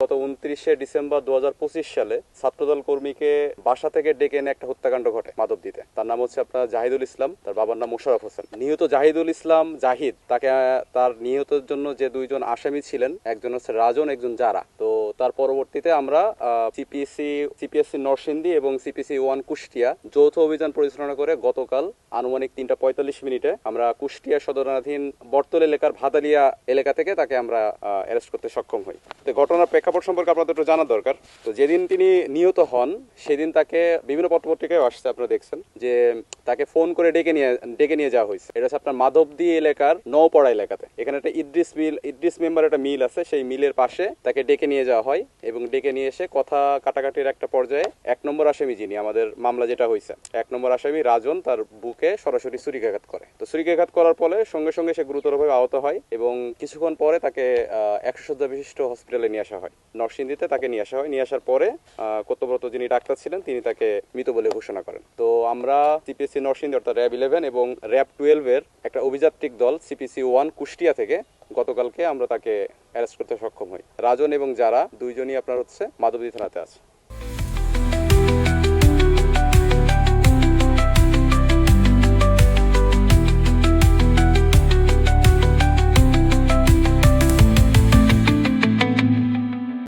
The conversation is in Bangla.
গত 29শে ডিসেম্বর 2025 সালে ছাত্রদল কর্মীকে বাসা থেকে ডেকে এনে একটা হত্যাকাণ্ড ঘটে মাধবদীতে। তার নাম হচ্ছে আপনার জাহিদুল ইসলাম, তার বাবার নাম মোশাররফ হোসেন। নিহত জাহিদুল ইসলাম জাহিদ, তাকে তার নিহতের জন্য যে দুইজন আসামি ছিলেন, একজন হচ্ছে রাজন, একজন জারা। তো তার পরবর্তীতে আমরা সিপিএসসি নরসিংদী এবং সিপিসি 1 কুষ্টিয়া যৌথ অভিযান পরিচালনা করে গতকাল আনুমানিক 3:45 আমরা কুষ্টিয়া সদরাধীন বর্তল এলাকার ভাদালিয়া এলাকা থেকে তাকে আমরা অ্যারেস্ট করতে সক্ষম হই। তো ঘটনার প্রেক্ষাপট সম্পর্কে আপনাদের একটু জানা দরকার। তো যেদিন তিনি নিহত হন সেদিন তাকে বিভিন্ন পত্রপত্রিকায় আসছে, আপনারা দেখছেন যে তাকে ফোন করে ডেকে নিয়ে যাওয়া হয়েছে। এটা হচ্ছে আপনার মাধবদী এলাকার নওপাড়া এলাকাতে। এখানে একটা ইদ্রিস মেম্বার একটা মিল আছে, সেই মিলের পাশে তাকে ডেকে নিয়ে যাওয়া হয় এবং ডেকে নিয়ে এসে কথা কাটাকাটির একটা পর্যায়ে 1 নম্বর আসামি, যিনি আমাদের মামলা যেটা হয়েছে, 1 নম্বর আসামি রাজন, তার বুকে সরাসরি ছুরিকাঘাত করে। তো ছুরিকাঘাত করার ফলে সঙ্গে সঙ্গে সে গুরুতরভাবে আহত হয় এবং কিছুক্ষণ পরে তাকে 100 শয্যা বিশিষ্ট হসপিটালে নিয়ে আসা হয়। নরসিংদীতে তাকে নিয়ে আসা হয়। নিয়ে আসার পরে কর্তব্যরত যিনি ডাক্তার ছিলেন তিনি তাকে মৃত বলে ঘোষণা করেন। তো আমরা সিপিএসসি নরসিংদী অর্থাৎ র্যাব 11 এবং র্যাব 12 এর একটা অভিযাত্রিক দল সিপিসি 1 কুষ্টিয়া থেকে গতকালকে আমরা তাকে অ্যারেস্ট করতে সক্ষম হই। রাজন এবং যারা দুইজনই আপনার হচ্ছে মাধবদী থানাতে আছে।